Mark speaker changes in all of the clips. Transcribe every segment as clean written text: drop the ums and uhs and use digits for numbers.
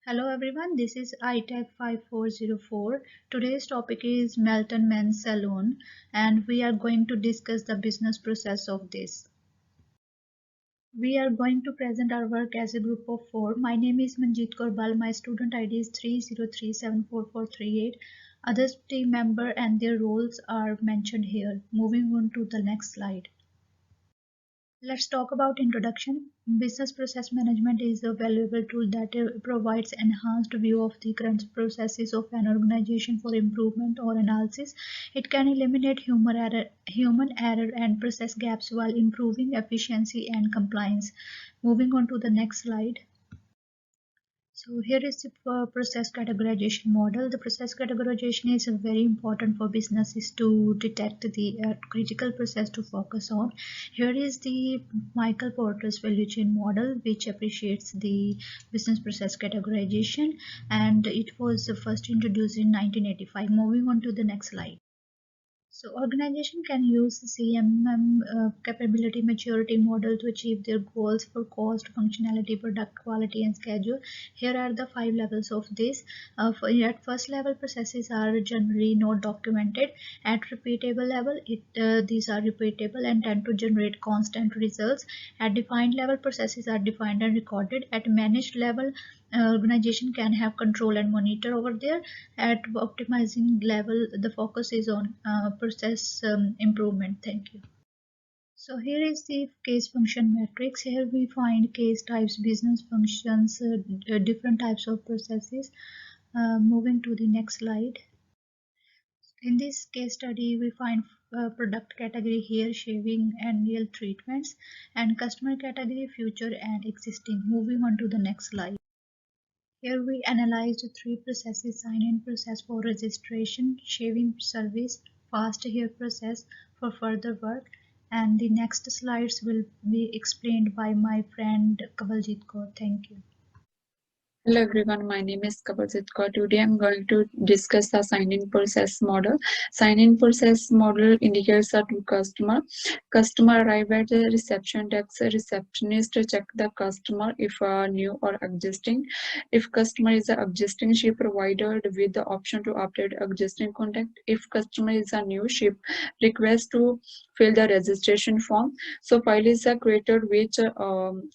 Speaker 1: Hello everyone, this is Itech 5404. Today's topic is MELTON Men's Salon and we are going to discuss the business process of this. We are going to present our work as a group of four. My name is Manjit. My student ID is 303744438. Other team member and their roles are mentioned here. Moving on to the next slide. Let's talk about introduction. Business process management is a valuable tool that provides enhanced view of the current processes of an organization for improvement or analysis. It can eliminate human error and process gaps while improving efficiency and compliance. Moving on to the next slide. So here is the process categorization model. The process categorization is very important for businesses to detect the critical process to focus on. Here is the Michael Porter's value chain model, which appreciates the business process categorization, and it was first introduced in 1985. Moving on to the next slide. So organization can use the CMM capability maturity model to achieve their goals for cost, functionality, product quality, and schedule. Here are the 5 levels of this. At first level, processes are generally not documented. At repeatable level, these are repeatable and tend to generate constant results. At defined level, processes are defined and recorded. At managed level, organization can have control and monitor over there. At optimizing level, the focus is on process improvement. Thank you. So here is the case function matrix. Here we find case types, business functions, different types of processes. Moving to the next slide. In this case study, we find product category here, shaving and nail treatments, and customer category, future and existing. Moving on to the next slide. Here we analyzed three processes: sign-in process for registration, shaving service, fast hair process for further work, and the next slides will be explained by my friend Kawaljit. Thank you.
Speaker 2: Hello everyone, my name is Kawaljit. Today I'm going to discuss the sign-in process model. Sign-in process model indicates that customer. Customer arrive at the reception desk. Receptionist check the customer if new or existing. If customer is existing, she provided with the option to update existing contact. If customer is a new, she request to fill the registration form. So file is created which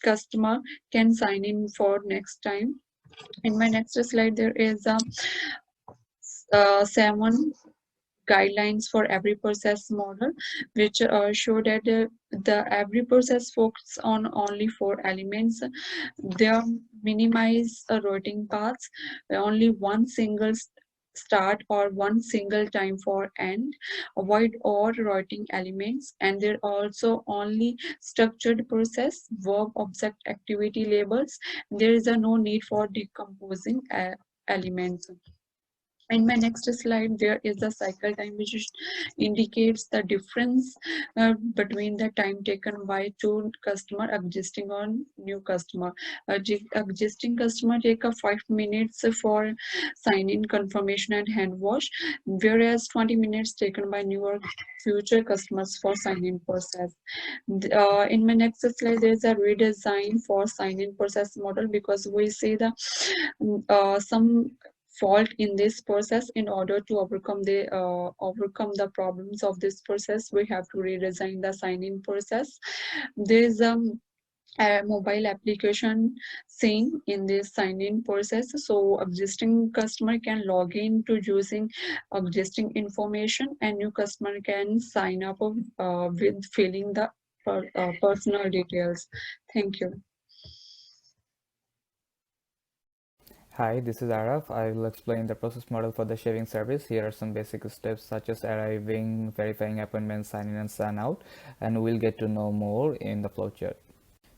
Speaker 2: customer can sign in for next time. In my next slide, there is a 7 guidelines for every process model, which show that the every process focus on only 4 elements. They are minimize routing paths, only one single start or one single time for end, avoid all routing elements, and there also only structured process, verb, object, activity labels. There is a no need for decomposing elements. In my next slide, there is a cycle time which indicates the difference between the time taken by two customer existing or new customer. Existing customer take a 5 minutes for sign-in, confirmation, and hand wash, whereas 20 minutes taken by new or future customers for sign-in process. In my next slide, there is a redesign for sign-in process model because we see the some fault in this process. In order to overcome the problems of this process, we have to redesign the sign-in process. There is a mobile application seen in this sign-in process, so existing customer can log in to using existing information, and new customer can sign up with filling the personal details. Thank you.
Speaker 3: Hi, this is Araf. I will explain the process model for the shaving service. Here are some basic steps such as arriving, verifying appointments, sign in and sign out, and we'll get to know more in the flowchart.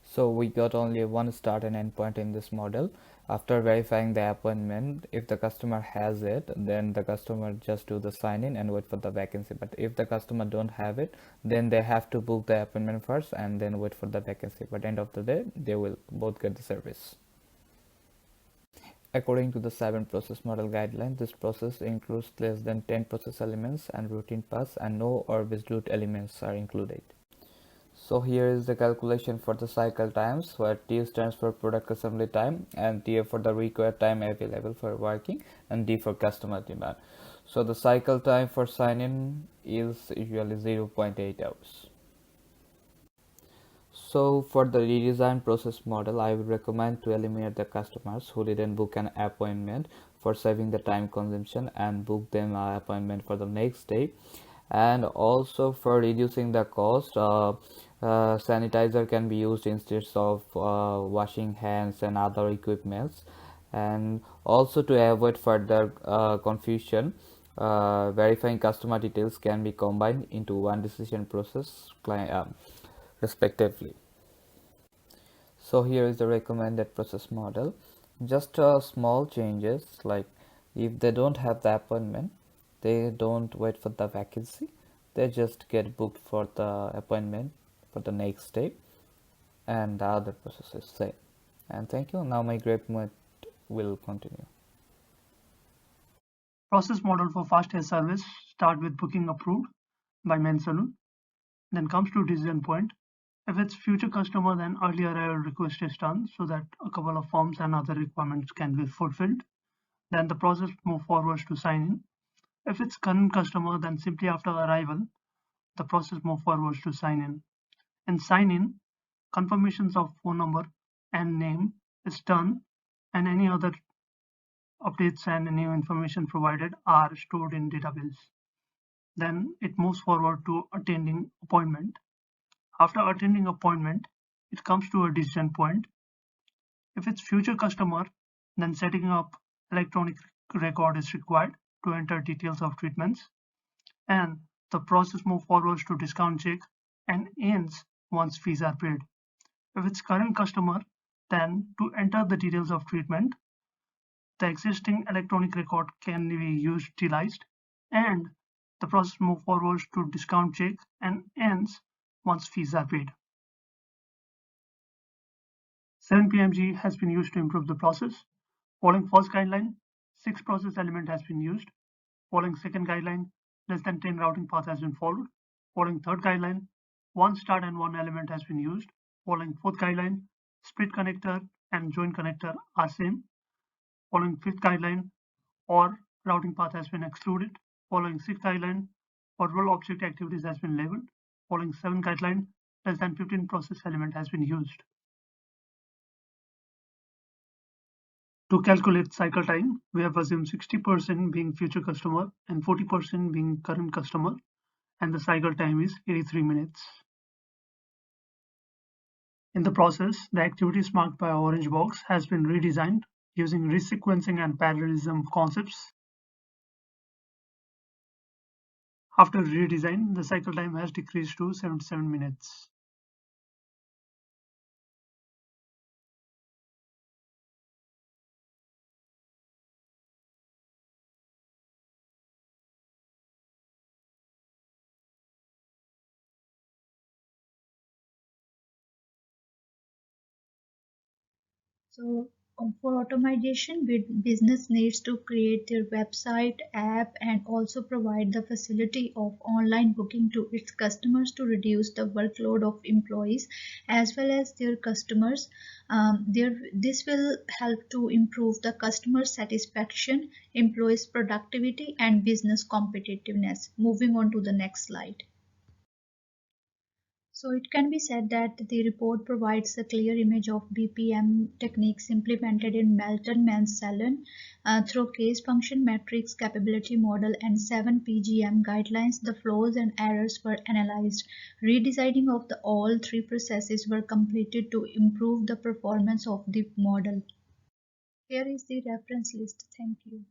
Speaker 3: So we got only one start and end point in this model. After verifying the appointment, if the customer has it, then the customer just do the sign in and wait for the vacancy. But if the customer don't have it, then they have to book the appointment first and then wait for the vacancy. But end of the day, they will both get the service. According to the 7 process model guideline, this process includes less than 10 process elements and routine paths, and no or wizard elements are included. So here is the calculation for the cycle times, where T stands for product assembly time, and T for the required time available for working, and D for customer demand. So the cycle time for sign-in is usually 0.8 hours. So for the redesign process model, I would recommend to eliminate the customers who didn't book an appointment, for saving the time consumption, and book them an appointment for the next day. And also for reducing the cost, sanitizer can be used instead of washing hands and other equipments. And also to avoid further confusion, verifying customer details can be combined into one decision process, respectively. So here is the recommended process model. Just small changes, like if they don't have the appointment, they don't wait for the vacancy, they just get booked for the appointment for the next day, and the other process is same. And thank you. Now my great mate will continue.
Speaker 4: Process model for fast hair service start with booking approved by men's salon, then comes to decision point. If it's future customer, then earlier arrival request is done so that a couple of forms and other requirements can be fulfilled. Then the process move forwards to sign in. If it's current customer, then simply after arrival, the process move forwards to sign in. In sign in, confirmations of phone number and name is done, and any other updates and new information provided are stored in database. Then it moves forward to attending appointment. After attending appointment, it comes to a decision point. If it's future customer, then setting up electronic record is required to enter details of treatments, and the process moves forwards to discount check and ends once fees are paid. If it's current customer, then to enter the details of treatment, the existing electronic record can be utilized, and the process moves forwards to discount check and ends once fees are paid. 7PMG has been used to improve the process. Following first guideline, 6 process element has been used. Following second guideline, less than 10 routing path has been followed. Following third guideline, 1 start and 1 element has been used. Following fourth guideline, split connector and join connector are same. Following fifth guideline, or routing path has been excluded. Following sixth guideline, virtual object activities has been labeled. Following seventh guideline, less than 15 process element has been used. To calculate cycle time, we have assumed 60% being future customer and 40% being current customer, and the cycle time is 83 minutes. In the process, the activities marked by orange box has been redesigned using resequencing and parallelism concepts. After redesign, the cycle time has decreased to 77 minutes.
Speaker 1: So for automation, business needs to create their website, app, and also provide the facility of online booking to its customers to reduce the workload of employees as well as their customers. This will help to improve the customer satisfaction, employees' productivity, and business competitiveness. Moving on to the next slide. So it can be said that the report provides a clear image of BPM techniques implemented in MELTON men's salon through case function matrix capability model and 7 PGM guidelines. The flaws and errors were analyzed. Redesigning of the all three processes were completed to improve the performance of the model. Here is the reference list. Thank you.